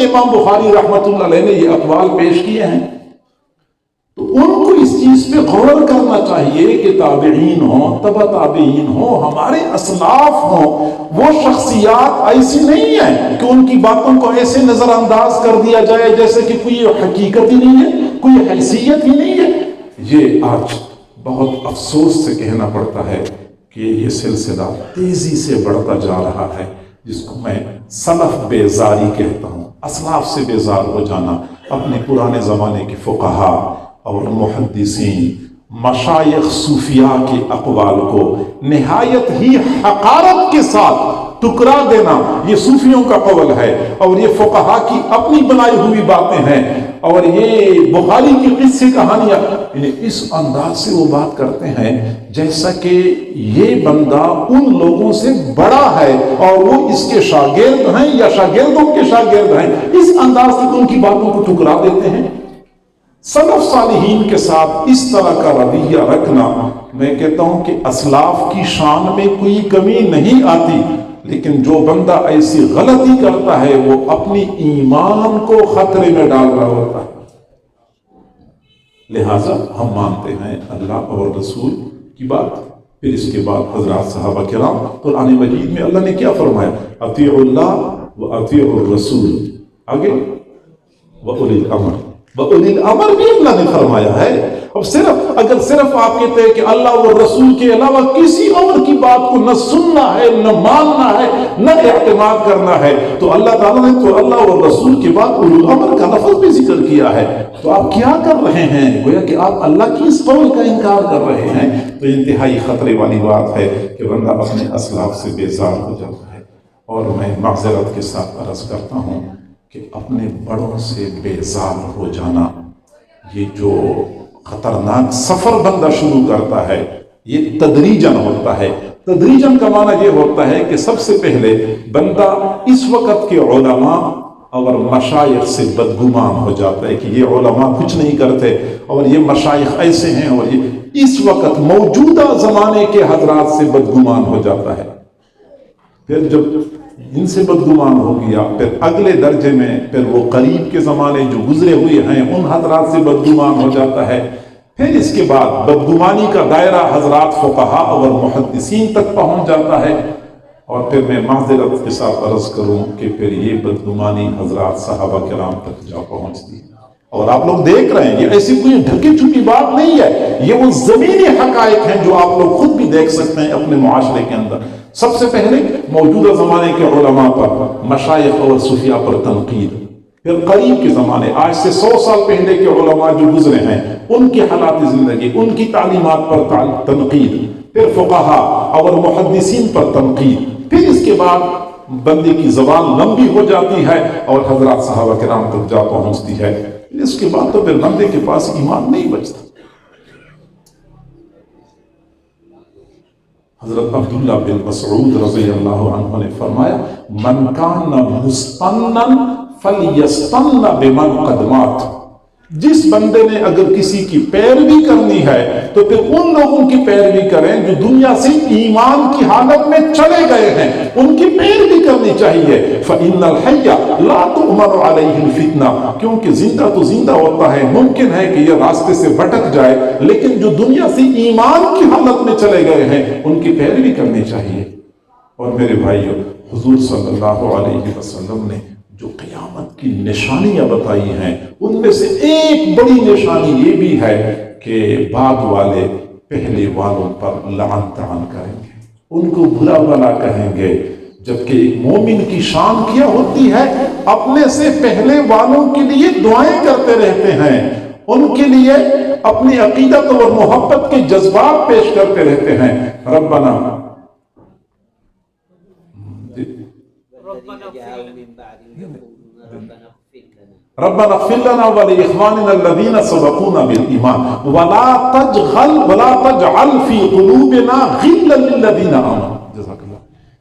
امام بخاری رحمۃ اللہ علیہ نے یہ اقوال پیش کیے ہیں، تو ان کو اس چیز پہ غور کرنا چاہیے کہ تابعین ہوں، تبع تابعین ہوں، ہمارے اسلاف ہوں، وہ شخصیات ایسی نہیں ہیں کہ ان کی باتوں کو ایسے نظر انداز کر دیا جائے جیسے کہ کوئی حقیقت ہی نہیں ہے، کوئی حیثیت ہی نہیں ہے۔ یہ آج بہت افسوس سے کہنا پڑتا ہے کہ یہ سلسلہ تیزی سے بڑھتا جا رہا ہے، جس کو میں سلف بیزاری کہتا ہوں، اسلاف سے بیزار ہو جانا، اپنے پرانے زمانے کے فقہا اور محدثین، مشائخ صوفیاء کے اقوال کو نہایت ہی حقارت کے ساتھ ٹکرا دینا، یہ صوفیوں کا قول ہے اور یہ فقہا کی اپنی بنائی ہوئی باتیں ہیں، اور یہ بخاری کی قصے کہانیاں، اس انداز سے وہ بات کرتے ہیں جیسا کہ یہ بندہ ان لوگوں سے بڑا ہے اور وہ اس کے شاگرد ہیں یا شاگردوں کے شاگرد ہیں، اس انداز سے ان کی باتوں کو ٹکرا دیتے ہیں۔ سلف صالحین کے ساتھ اس طرح کا رویہ رکھنا، میں کہتا ہوں کہ اسلاف کی شان میں کوئی کمی نہیں آتی، لیکن جو بندہ ایسی غلطی کرتا ہے وہ اپنی ایمان کو خطرے میں ڈال رہا ہوتا ہے۔ لہٰذا ہم مانتے ہیں اللہ اور رسول کی بات۔ پھر اس کے بعد حضرات صحابہ کرام، قرآن مجید میں اللہ نے کیا فرمایا؟ اطیعوا اللہ و اطیعوا الرسول، آگے وَأُولِي الْأَمْرِ، وَأُولِي الْأَمْرِ بھی اللہ نے فرمایا ہے۔ اب اگر صرف آپ کہتے ہیں کہ اللہ اور رسول کے علاوہ کسی اور کی بات کو نہ سننا ہے، نہ ماننا ہے، نہ اعتماد کرنا ہے، تو اللہ تعالیٰ نے تو اللہ اور رسول کے بعد اولو الامر کا لفظ بھی ذکر کیا ہے۔ تو آپ کیا کر رہے ہیں؟ گویا کہ آپ اللہ کی اس قول کا انکار کر رہے ہیں۔ تو انتہائی خطرے والی بات ہے کہ بندہ اپنے اسلاف سے بیزار ہو جاتا ہے۔ اور میں معذرت کے ساتھ عرض کرتا ہوں کہ اپنے بڑوں سے بیزار ہو جانا، یہ جو خطرناک سفر بندہ شروع کرتا ہے، یہ تدریجاً ہوتا ہے۔ تدریجاً کا معنی یہ ہوتا ہے کہ سب سے پہلے بندہ اس وقت کے علماء اور مشائخ سے بدگمان ہو جاتا ہے کہ یہ علماء کچھ نہیں کرتے اور یہ مشائخ ایسے ہیں، اور یہ اس وقت موجودہ زمانے کے حضرات سے بدگمان ہو جاتا ہے۔ پھر جب ان سے بدگمان ہو گیا، پھر اگلے درجے میں پھر وہ قریب کے زمانے جو گزرے ہوئے ہیں ان حضرات سے بدگمان ہو جاتا ہے۔ پھر اس کے بعد بدگمانی کا دائرہ حضرات فقہا اور محدثین تک پہنچ جاتا ہے، اور پھر میں معذرت کے ساتھ عرض کروں کہ پھر یہ بدگمانی حضرات صحابہ کرام تک جا پہنچتی ہے۔ اور آپ لوگ دیکھ رہے ہیں، یہ ایسی کوئی ڈھکی چھپی بات نہیں ہے، یہ وہ زمینی حقائق ہیں جو آپ لوگ خود بھی دیکھ سکتے ہیں اپنے معاشرے کے اندر۔ سب سے پہلے موجودہ زمانے کے علماء پر، مشائخ اور صوفیاء پر تنقید، پھر قریب کے زمانے، آج سے 100 سال پہلے کے علماء جو گزرے ہیں ان کی حالات زندگی، ان کی تعلیمات پر تنقید، پھر فقہا اور محدثین پر تنقید، پھر اس کے بعد بندے کی زبان لمبی ہو جاتی ہے اور حضرات صحابہ کرام تک جا پہنچتی ہے۔ اس کے بعد تو پھر بندے کے پاس ایمان نہیں بچتا۔ حضرت عبداللہ بن مسعود رضی اللہ عنہ نے فرمایا، من کان مستنن فلیستن بمن قد مات، جس بندے نے اگر کسی کی پیروی کرنی ہے تو پھر ان لوگوں کی پیروی کریں جو دنیا سے ایمان کی حالت میں چلے گئے ہیں، ان کی پیروی کرنی چاہیے۔ فإن الحي لا تؤمر عليه الفتنة، کیونکہ زندہ تو زندہ ہوتا ہے، ممکن ہے کہ یہ راستے سے بھٹک جائے، لیکن جو دنیا سے ایمان کی حالت میں چلے گئے ہیں ان کی پیروی کرنی چاہیے۔ اور میرے بھائیو، حضور صلی اللہ علیہ وسلم نے جو قیامت کی نشانیاں بتائی ہیں ان میں سے ایک بڑی نشانی یہ بھی ہے کہ بعد والے پہلے والوں پر لعن طعن کریں گے، ان کو برا بھلا کہیں گے، جبکہ ایک مومن کی شان کیا ہوتی ہے، اپنے سے پہلے والوں کے لیے دعائیں کرتے رہتے ہیں، ان کے لیے اپنی عقیدت اور محبت کے جذبات پیش کرتے رہتے ہیں۔ ربنا ربنا اغفر لنا ولإخواننا الذين سبقونا بالإيمان ولا تجعل في قلوبنا غلا للذين آمنوا۔ جزاک اللہ۔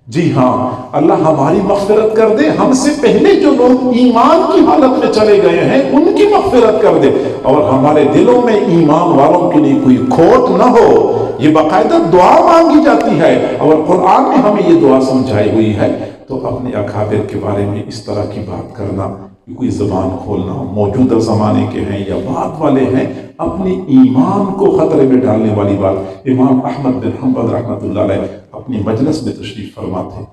جی ہاں، اللہ ہماری مغفرت کر دے، ہم سے پہلے جو لوگ ایمان کی حالت میں چلے گئے ہیں ان کی مغفرت کر دے، اور ہمارے دلوں میں ایمان والوں کے لیے کوئی کھوٹ نہ ہو۔ یہ باقاعدہ دعا مانگی جاتی ہے اور قرآن میں ہمیں یہ دعا سمجھائی ہوئی ہے۔ تو اپنے اکابر کے بارے میں اس طرح کی بات کرنا کوئی زبان کھولنا، موجودہ زمانے کے ہیں یا بعد والے ہیں، اپنی ایمان کو خطرے میں ڈالنے والی بات۔ امام احمد بن حنبل رحمۃ اللہ علیہ اپنی مجلس میں تشریف فرما تھے،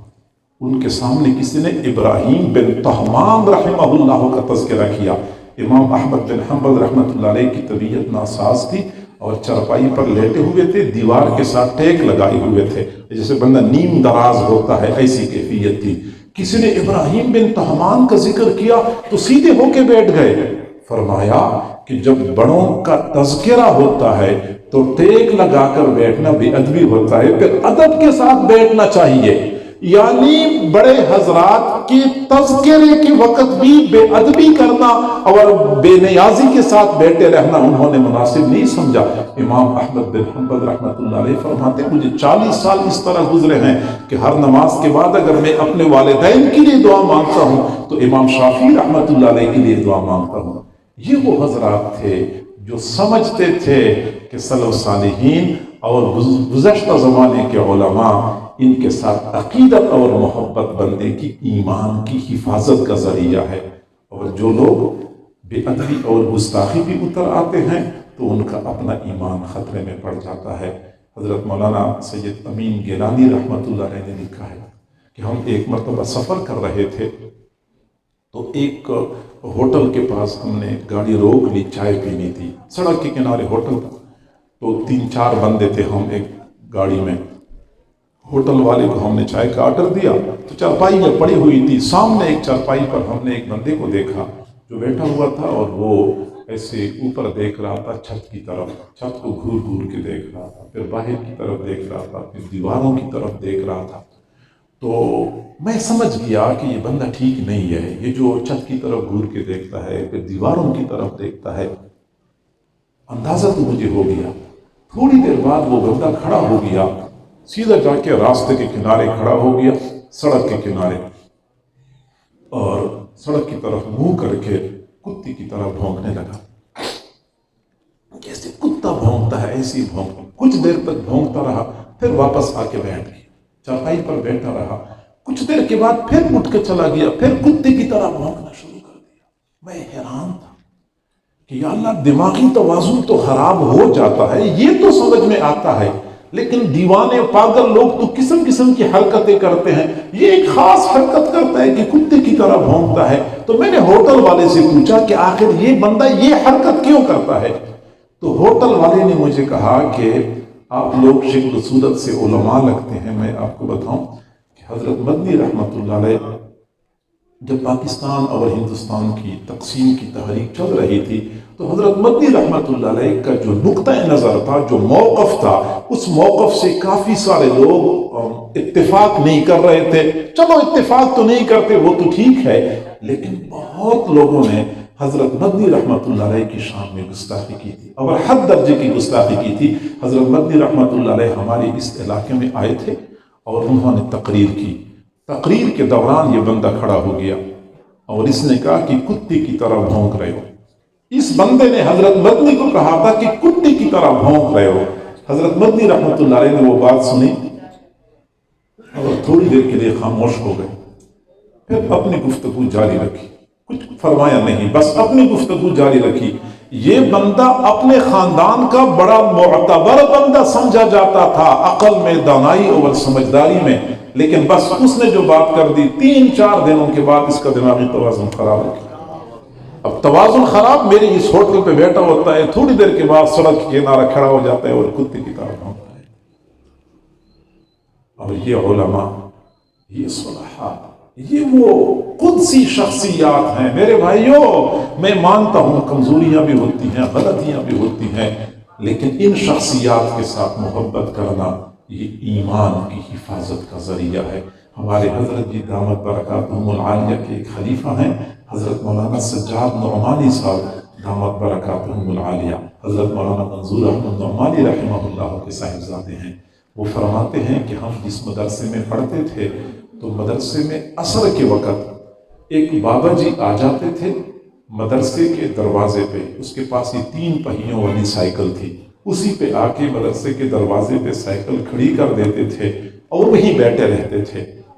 ان کے سامنے کسی نے ابراہیم بن طہمان رحمہ اللہ کا تذکرہ کیا۔ امام احمد بن حنبل رحمۃ اللہ علیہ کی طبیعت ناساز تھی اور چرپائی پر لیٹے ہوئے تھے، دیوار کے ساتھ ٹیک لگائے ہوئے تھے، جیسے بندہ نیم دراز ہوتا ہے، ایسی کیفیت تھی۔ کسی نے ابراہیم بن طہمان کا ذکر کیا تو سیدھے ہو کے بیٹھ گئے۔ فرمایا کہ جب بڑوں کا تذکرہ ہوتا ہے تو ٹیک لگا کر بیٹھنا بے ادبی ہوتا ہے، پھر ادب کے ساتھ بیٹھنا چاہیے۔ یعنی بڑے حضرات کی تذکرے کے وقت بھی بے ادبی کرنا اور بے نیازی کے ساتھ بیٹھے رہنا انہوں نے مناسب نہیں سمجھا۔ امام احمد بن حنبل رحمۃ اللہ علیہ فرماتے ہیں مجھے 40 سال اس طرح گزرے ہیں کہ ہر نماز کے بعد اگر میں اپنے والدین کے لیے دعا مانگتا ہوں تو امام شافعی رحمۃ اللہ علیہ کے لیے دعا مانگتا ہوں۔ یہ وہ حضرات تھے جو سمجھتے تھے کہ سلف صالحین اور گزشتہ زمانے کے علماء ان کے ساتھ عقیدت اور محبت بندے کی ایمان کی حفاظت کا ذریعہ ہے، اور جو لوگ بے ادبی اور گستاخی بھی اتر آتے ہیں تو ان کا اپنا ایمان خطرے میں پڑ جاتا ہے۔ حضرت مولانا سید امین گیلانی رحمۃ اللہ علیہ نے لکھا ہے کہ ہم ایک مرتبہ سفر کر رہے تھے تو ایک ہوٹل کے پاس ہم نے گاڑی روک لی، چائے پینی تھی، سڑک کے کنارے ہوٹل تھا، تو 3-4 بندے تھے ہم ایک گاڑی میں۔ ہوٹل والے کو ہم نے چائے کا آرڈر دیا تو چارپائی میں پڑی ہوئی تھی، سامنے ایک چارپائی پر ہم نے ایک بندے کو دیکھا جو بیٹھا ہوا تھا اور وہ ایسے اوپر دیکھ رہا تھا چھت کی طرف، چھت کو گھور گھور کے دیکھ رہا تھا، پھر باہر کی طرف دیکھ رہا تھا، پھر دیواروں کی طرف دیکھ رہا تھا۔ تو میں سمجھ گیا کہ یہ بندہ ٹھیک نہیں ہے، یہ جو چھت کی طرف گھور کے دیکھتا ہے پھر دیواروں کی طرف دیکھتا ہے۔ اندازہ تو مجھے ہو گیا۔ تھوڑی دیر بعد وہ بندہ کھڑا ہو گیا، سیدھا جا کے راستے کے کنارے کھڑا ہو گیا، سڑک کے کنارے، اور سڑک کی طرف منہ کر کے کتے کی طرح بھونکنے لگا۔ جیسے کتا بھونکتا ہے ایسی بھونک، کچھ دیر تک بھونکتا رہا، پھر واپس آ کے بیٹھ گیا، چارپائی پر بیٹھا رہا۔ کچھ دیر کے بعد پھر اٹھ کے چلا گیا، پھر کتے کی طرح بھونکنا شروع کر دیا۔ میں حیران تھا کہ یا اللہ، دماغی توازن تو خراب ہو جاتا ہے، یہ تو سمجھ میں آتا ہے، لیکن دیوانے پاگل لوگ تو قسم قسم کی حرکتیں کرتے ہیں۔ یہ ایک خاص حرکت کرتا ہے کہ کتے کی طرح بھونکتا ہے۔ تو میں نے ہوٹل والے سے پوچھا کہ آخر یہ بندہ یہ حرکت کیوں کرتا ہے؟ تو ہوٹل والے نے مجھے کہا کہ آپ لوگ شکل صورت سے علماء لگتے ہیں، میں آپ کو بتاؤں کہ حضرت مدنی رحمۃ اللہ علیہ جب پاکستان اور ہندوستان کی تقسیم کی تحریک چل رہی تھی تو حضرت مدنی رحمۃ اللہ علیہ کا جو نقطۂ نظر تھا، جو موقف تھا، اس موقف سے کافی سارے لوگ اتفاق نہیں کر رہے تھے۔ چلو اتفاق تو نہیں کرتے وہ تو ٹھیک ہے، لیکن بہت لوگوں نے حضرت مدنی رحمۃ اللہ علیہ کی شان میں گستاخی کی تھی اور حد درجے کی گستاخی کی تھی۔ حضرت مدنی رحمۃ اللہ علیہ ہمارے اس علاقے میں آئے تھے اور انہوں نے تقریر کی۔ تقریر کے دوران یہ بندہ کھڑا ہو گیا اور اس نے کہا کہ کتے کی طرح بھونک رہے ہو۔ اس بندے نے حضرت مدنی کو کہا تھا کہ کتے کی طرح بھونک رہے ہو۔ حضرت مدنی رحمۃ اللہ علیہ نے وہ بات سنی اور تھوڑی دیر کے لیے خاموش ہو گئے، پھر اپنی گفتگو جاری رکھی، کچھ فرمایا نہیں، بس اپنی گفتگو جاری رکھی۔ یہ بندہ اپنے خاندان کا بڑا معتبر بندہ سمجھا جاتا تھا، عقل میں، دانائی اور سمجھداری میں، لیکن بس اس نے جو بات کر دی 3-4 دنوں کے بعد اس کا دماغی توازن خراب ہو گیا۔ اب توازن خراب، میرے اس ہوٹل پہ بیٹھا ہوتا ہے، تھوڑی دیر کے بعد سڑک کے کنارہ کھڑا ہو جاتا ہے اور کتے کی طرح بھونکتا ہے۔ اور یہ علماء، یہ صلحاء، یہ وہ قدسی شخصیات ہیں۔ میرے بھائیوں، میں مانتا ہوں کمزوریاں بھی ہوتی ہیں، غلطیاں بھی ہوتی ہیں، لیکن ان شخصیات کے ساتھ محبت کرنا یہ ایمان کی حفاظت کا ذریعہ ہے۔ ہمارے حضرت جی دامت برکاتہم العالیہ کے ایک خلیفہ ہیں، حضرت مولانا سجاد نعمانی صاحب دامت برکاتہم العالیہ، حضرت مولانا منظور احمد نعمانی رحمہ اللہ کے صاحبزادے ہیں۔ وہ فرماتے ہیں کہ ہم جس مدرسے میں پڑھتے تھے تو مدرسے میں عصر کے وقت ایک بابا جی آ جاتے تھے مدرسے کے دروازے پہ، اس کے پاس یہ 3 پہیوں والی سائیکل تھی، اسی پہ آ کے مدرسے کے دروازے پہ سائیکل کھڑی کر دیتے تھے اور وہیں بیٹھے رہتے تھے۔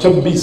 26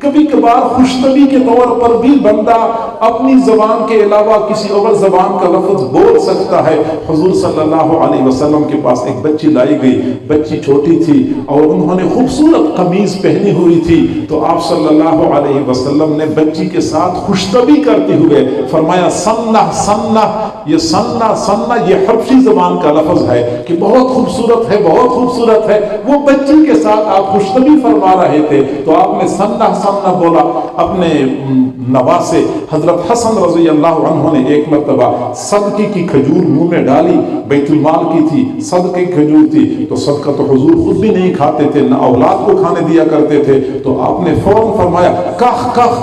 کبھی کبھار خوشطبی کے طور پر بھی بندہ اپنی زبان کے علاوہ کسی اور زبان کا لفظ بول سکتا ہے۔ حضور صلی اللہ علیہ وسلم کے پاس ایک بچی لائی گئی، بچی چھوٹی تھی اور انہوں نے خوبصورت قمیض پہنی ہوئی تھی، تو آپ صلی اللہ علیہ وسلم نے بچی کے ساتھ خوشطبی کرتے ہوئے فرمایا سنہ سنہ، یہ سنہ سنہ یہ حبشی زبان کا لفظ ہے کہ بہت خوبصورت ہے، بہت خوبصورت ہے۔ وہ بچی کے ساتھ آپ خوشطبی فرما رہے تھے تو آپ نے سنہ سنہ بولا۔ اپنے نواسے حضرت حسن رضی اللہ عنہ نے ایک مرتبہ صدقے کی کھجور منہ میں ڈالی، بیت المال کی تھی، صدقے کی کھجور تھی، تو صدقہ تو حضور خود بھی نہیں کھاتے تھے، نہ اولاد کو کھانے دیا کرتے تھے، تو آپ نے فوراً فرمایا کخ کخ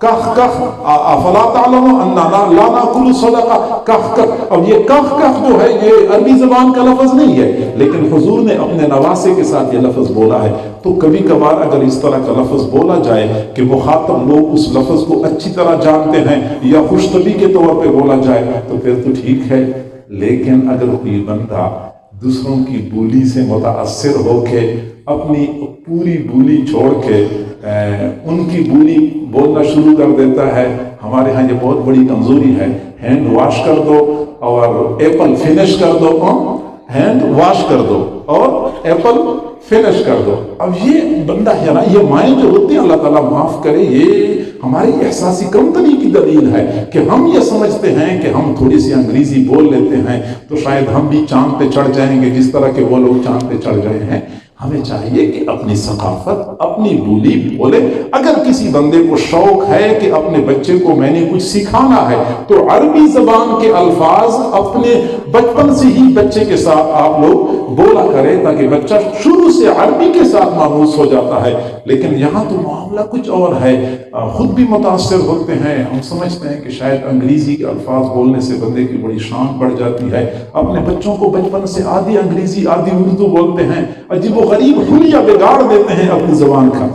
کخ کخ افلا تعلمون اننا لا ناکل صدقہ، کخ کخ۔ اب یہ کخ کخ جو ہے یہ عربی زبان کا لفظ نہیں ہے، لیکن حضور نے اپنے نواسے کے ساتھ یہ لفظ بولا ہے۔ تو کبھی کبھار اگر اس طرح کا لفظ بولا جائے کہ مخاطب لوگ اس لفظ کو اچھی طرح جانتے ہیں یا خوشطبی کے طور پہ بولا جائے تو پھر تو ٹھیک ہے، لیکن اگر کوئی بندہ دوسروں کی بولی سے متاثر ہو کے اپنی پوری بولی چھوڑ کے ان کی بولی بولنا شروع کر دیتا ہے، ہمارے ہاں یہ بہت بڑی کمزوری ہے، ہینڈ واش کر دو اور ایپل فنش کر دو، ہینڈ واش کر دو اور ایپل فنش کر دو۔ اب یہ بندہ ہے نا، یہ مائیں جو ہوتی ہیں اللہ تعالیٰ معاف کرے، یہ ہماری احساسی کمتری کی دلیل ہے کہ ہم یہ سمجھتے ہیں کہ ہم تھوڑی سی انگریزی بول لیتے ہیں تو شاید ہم بھی چاند پہ چڑھ جائیں گے جس طرح کہ وہ لوگ چاند پہ چڑھ گئے ہیں۔ ہمیں چاہیے کہ اپنی ثقافت، اپنی بولی بولے۔ اگر کسی بندے کو شوق ہے کہ اپنے بچے کو میں نے کچھ سکھانا ہے تو عربی زبان کے الفاظ اپنے بچپن سے ہی بچے کے ساتھ آپ لوگ بولا کرے تاکہ بچہ شروع سے عربی کے ساتھ مانوس ہو جاتا ہے۔ لیکن یہاں تو معاملہ کچھ اور ہے، خود بھی متاثر ہوتے ہیں، ہم سمجھتے ہیں کہ شاید انگریزی کے الفاظ بولنے سے بندے کی بڑی شان بڑھ جاتی ہے، اپنے بچوں کو بچپن سے آدھی انگریزی آدھی اردو بولتے ہیں، عجیب و غریب حلیہ بگاڑ دیتے ہیں اپنی زبان کا،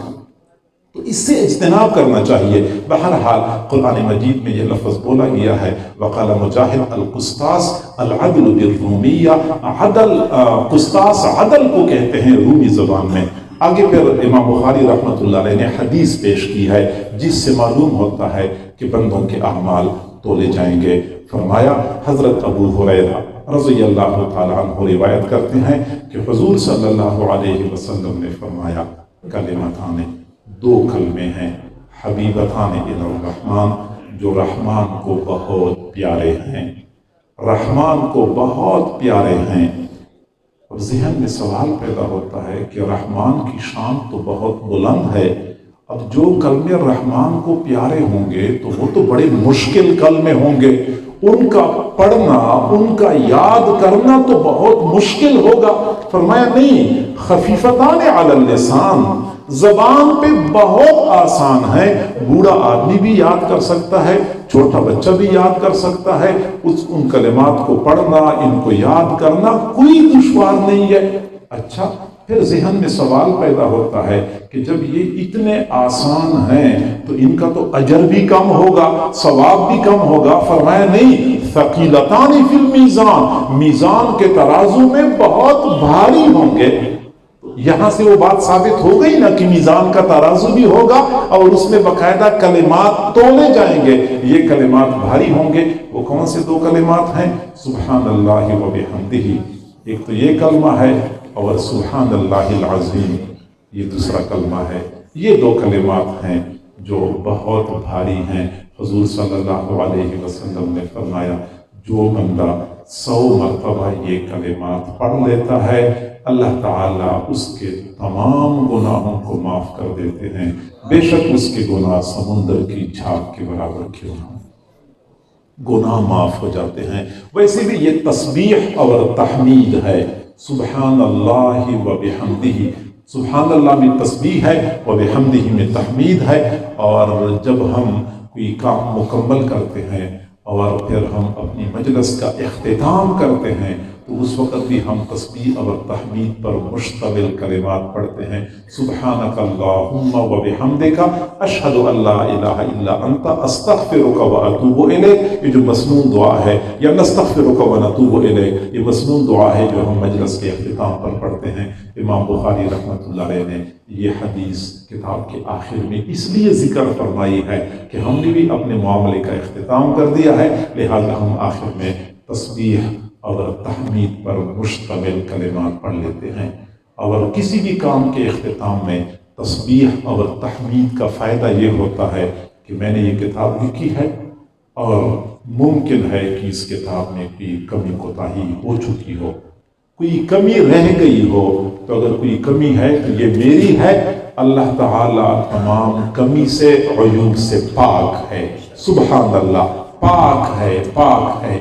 تو اس سے اجتناب کرنا چاہیے۔ بہرحال قرآن مجید میں یہ لفظ بولا گیا ہے، وقال مجاہد القسطاس العدل بالرومیہ، عدل قسطاس عدل کو کہتے ہیں رومی زبان میں۔ آگے پھر امام بخاری رحمۃ اللہ علیہ نے حدیث پیش کی ہے جس سے معلوم ہوتا ہے کہ بندوں کے اعمال تولے جائیں گے۔ فرمایا حضرت ابو ہریرہ رضی اللہ تعالیٰ عنہ روایت کرتے ہیں کہ حضور صلی اللہ علیہ وسلم نے فرمایا کلمتان، دو کلمے ہیں، حبیبتان الی الرحمن، جو رحمان کو بہت پیارے ہیں، رحمان کو بہت پیارے ہیں۔ اور ذہن میں سوال پیدا ہوتا ہے کہ رحمان کی شان تو بہت بلند ہے، اب جو کلمے رحمان کو پیارے ہوں گے تو وہ تو بڑے مشکل کلمے ہوں گے، ان کا پڑھنا، ان کا یاد کرنا تو بہت مشکل ہوگا۔ فرمایا نہیں، خفیفتان علی اللسان، زبان پہ بہت آسان ہے، بوڑھا آدمی بھی یاد کر سکتا ہے، چھوٹا بچہ بھی یاد کر سکتا ہے، ان کلمات کو پڑھنا، ان کو یاد کرنا کوئی دشوار نہیں ہے۔ اچھا، پھر ذہن میں سوال پیدا ہوتا ہے کہ جب یہ اتنے آسان ہیں تو ان کا تو اجر بھی کم ہوگا، ثواب بھی کم ہوگا۔ فرمایا نہیں، ثقیلتان فی المیزان، میزان کے ترازو میں بہت بھاری ہوں گے۔ یہاں سے وہ بات ثابت ہو گئی نا کہ میزان کا ترازو بھی ہوگا اور اس میں باقاعدہ کلمات تولے جائیں گے، یہ کلمات بھاری ہوں گے۔ وہ کون سے دو کلمات ہیں؟ سبحان اللہ و بحمدہ، ایک تو یہ کلمہ ہے، اور سبحان اللہ العظیم یہ دوسرا کلمہ ہے۔ یہ دو کلمات ہیں جو بہت بھاری ہیں۔ حضور صلی اللہ علیہ وسلم نے فرمایا جو بندہ 100 مرتبہ یہ کلمات پڑھ لیتا ہے اللہ تعالیٰ اس کے تمام گناہوں کو معاف کر دیتے ہیں، بے شک اس کے گناہ سمندر کی جھاگ کے برابر کیوں نہ، گناہ معاف ہو جاتے ہیں۔ ویسے بھی یہ تسبیح اور تحمید ہے، سبحان اللہ و بحمدہ، سبحان اللہ میں تسبیح ہے و بحمدہ میں تحمید ہے۔ اور جب ہم کوئی کام مکمل کرتے ہیں اور پھر ہم اپنی مجلس کا اختتام کرتے ہیں تو اس وقت بھی ہم تسبیح اور تحمید پر مشتمل کلمات پڑھتے ہیں، سبحانک اللہم و بحمدک اشہد ان لا الہ الا انت استغفرک و اتوب الیک، یہ جو مسنون دعا ہے، یا نستغفرک و نتوب الیک، یہ مسنون دعا ہے جو ہم مجلس کے اختتام پر پڑھتے ہیں۔ امام بخاری رحمۃ اللہ علیہ نے یہ حدیث کتاب کے آخر میں اس لیے ذکر فرمائی ہے کہ ہم نے بھی اپنے معاملے کا اختتام کر دیا ہے، لہذا ہم آخر میں تسبیح اور تحمید پر مشتمل کلمات پڑھ لیتے ہیں۔ اور کسی بھی کام کے اختتام میں تسبیح اور تحمید کا فائدہ یہ ہوتا ہے کہ میں نے یہ کتاب لکھی ہے اور ممکن ہے کہ اس کتاب میں کوئی کمی کوتاہی ہو چکی ہو، کوئی کمی رہ گئی ہو، تو اگر کوئی کمی ہے تو یہ میری ہے۔ اللہ تعالیٰ تمام کمی سے، عیوب سے پاک ہے، سبحان اللہ، پاک ہے، پاک ہے۔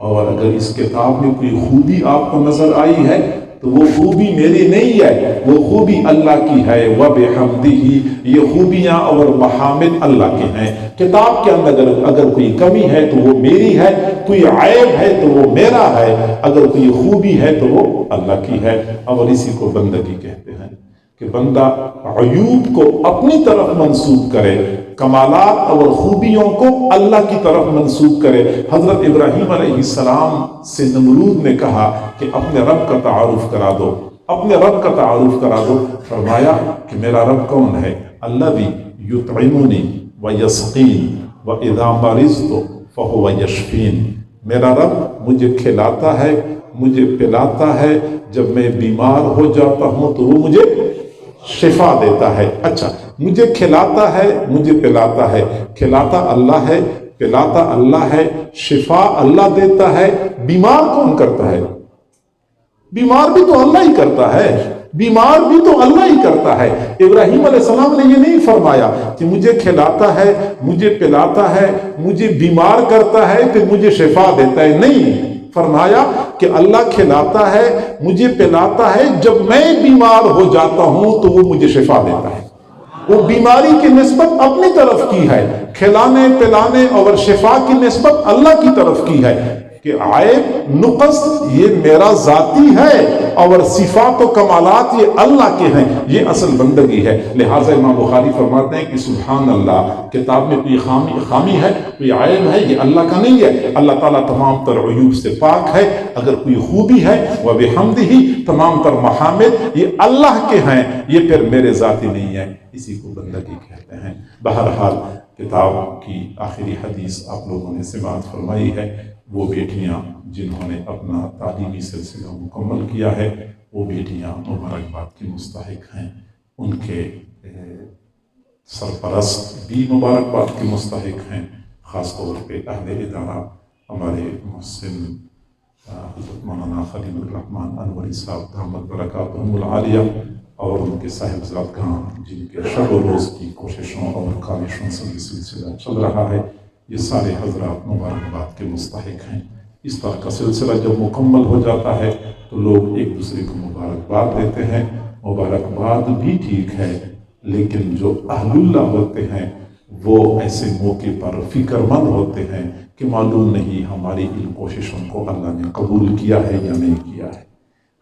اور اگر اس کتاب میں کوئی خوبی آپ کو نظر آئی ہے تو وہ خوبی میری نہیں ہے، وہ خوبی اللہ کی ہے، وَبِحَمْدِهِ، یہ خوبیاں اور محامد اللہ کے ہیں۔ کتاب کے اندر اگر کوئی کمی ہے تو وہ میری ہے، کوئی عیب ہے تو وہ میرا ہے، اگر کوئی خوبی ہے تو وہ اللہ کی ہے۔ اور اسی کو بندگی کہتے ہیں کہ بندہ عیوب کو اپنی طرف منسوب کرے، کمالات اور خوبیوں کو اللہ کی طرف منسوب کرے۔ حضرت ابراہیم علیہ السلام سے نمرود نے کہا کہ اپنے رب کا تعارف کرا دو، اپنے رب کا تعارف کرا دو۔ فرمایا کہ میرا رب کون ہے؟ الذی یطعمنی ویسقین واذا مرضت فہو یشفین، میرا رب مجھے کھلاتا ہے، مجھے پلاتا ہے، جب میں بیمار ہو جاتا ہوں تو وہ مجھے شفا دیتا ہے۔ اچھا، مجھے کھلاتا ہے، مجھے پلاتا ہے، کھلاتا اللہ ہے، پلاتا اللہ ہے، شفا اللہ دیتا ہے، بیمار کون کرتا ہے؟ بیمار بھی تو اللہ ہی کرتا ہے، بیمار بھی تو اللہ ہی کرتا ہے۔ ابراہیم علیہ السلام نے یہ نہیں فرمایا کہ مجھے کھلاتا ہے، مجھے پلاتا ہے، مجھے بیمار کرتا ہے، پھر مجھے شفا دیتا ہے، نہیں، فرمایا کہ اللہ کھلاتا ہے، مجھے پلاتا ہے، جب میں بیمار ہو جاتا ہوں تو وہ مجھے شفا دیتا ہے۔ وہ بیماری کی نسبت اپنی طرف کی ہے، کھلانے پلانے اور شفا کی نسبت اللہ کی طرف کی ہے کہ عیب نقص یہ میرا ذاتی ہے اور صفات و کمالات یہ اللہ کے ہیں، یہ اصل بندگی ہے۔ لہٰذا امام بخاری فرماتے ہیں کہ سبحان اللہ، کتاب میں کوئی خامی ہے، کوئی عیب ہے، یہ اللہ کا نہیں ہے۔ اللہ تعالیٰ تمام تر عیوب سے پاک ہے۔ اگر کوئی خوبی ہے وَبِحَمْدِهِ، تمام تر محامد یہ اللہ کے ہیں، یہ پھر میرے ذاتی نہیں ہے، اسی کو بندگی کہتے ہیں۔ بہرحال کتاب کی آخری حدیث آپ لوگوں نے سماعت فرمائی ہے۔ وہ بیٹیاں جنہوں نے اپنا تعلیمی سلسلہ مکمل کیا ہے، وہ بیٹیاں مبارکباد کی مستحق ہیں، ان کے سرپرست بھی مبارکباد کی مستحق ہیں، خاص طور پہ اہل ادارہ ہمارے محسن حضرت مولانا خلیل الرحمن انوری صاحب دامت برکاتہم العالیہ، اور ان کے صاحبزادگان جن کے شب و روز کی کوششوں اور کاوشوں سے یہ سلسلہ چل رہا ہے، یہ سارے حضرات مبارکباد کے مستحق ہیں۔ اس طرح کا سلسلہ جب مکمل ہو جاتا ہے تو لوگ ایک دوسرے کو مبارکباد دیتے ہیں۔ مبارکباد بھی ٹھیک ہے، لیکن جو اہل اللہ ہوتے ہیں وہ ایسے موقع پر فکر مند ہوتے ہیں کہ معلوم نہیں ہماری ان کوششوں کو اللہ نے قبول کیا ہے یا نہیں کیا ہے،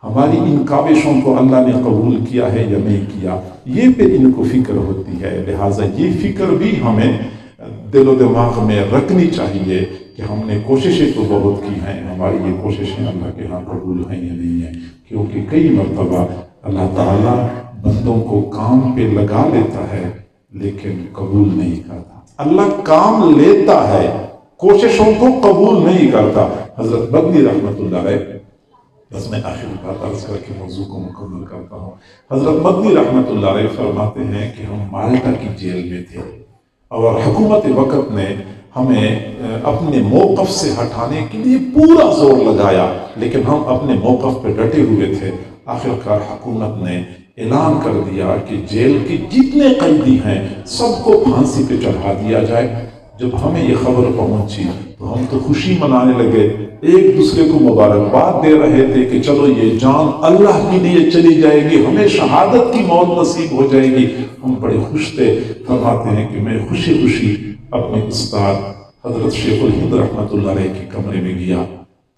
ہماری ان کاوشوں کو اللہ نے قبول کیا ہے یا نہیں کیا، یہ پھر ان کو فکر ہوتی ہے۔ لہٰذا یہ فکر بھی ہمیں دل و دماغ میں رکھنی چاہیے کہ ہم نے کوششیں تو بہت کی ہیں، ہماری یہ کوششیں اللہ کے ہاں قبول ہیں یا نہیں ہیں، کیونکہ کئی مرتبہ اللہ تعالیٰ بندوں کو کام پہ لگا لیتا ہے لیکن قبول نہیں کرتا۔ اللہ کام لیتا ہے، کوششوں کو قبول نہیں کرتا۔ حضرت مدنی رحمۃ اللہ علیہ، بس میں آخری بات عرض کر کے موضوع کو مکمل کرتا ہوں۔ حضرت مدنی رحمۃ اللہ علیہ فرماتے ہیں کہ ہم مالٹا کی جیل میں تھے اور حکومت وقت نے ہمیں اپنے موقف سے ہٹانے کے لیے پورا زور لگایا، لیکن ہم اپنے موقف پہ ڈٹے ہوئے تھے۔ آخرکار حکومت نے اعلان کر دیا کہ جیل کے جتنے قیدی ہیں سب کو پھانسی پہ چڑھا دیا جائے۔ جب ہمیں یہ خبر پہنچی تو ہم تو خوشی منانے لگے، ایک دوسرے کو مبارکباد دے رہے تھے کہ چلو یہ جان اللہ کے لیے چلی جائے گی، ہمیں شہادت کی موت نصیب ہو جائے گی۔ ہم بڑے خوش تھے۔ فرماتے ہیں کہ میں خوشی اپنے استاد حضرت شیخ الہند رحمۃ اللہ علیہ کے کمرے میں گیا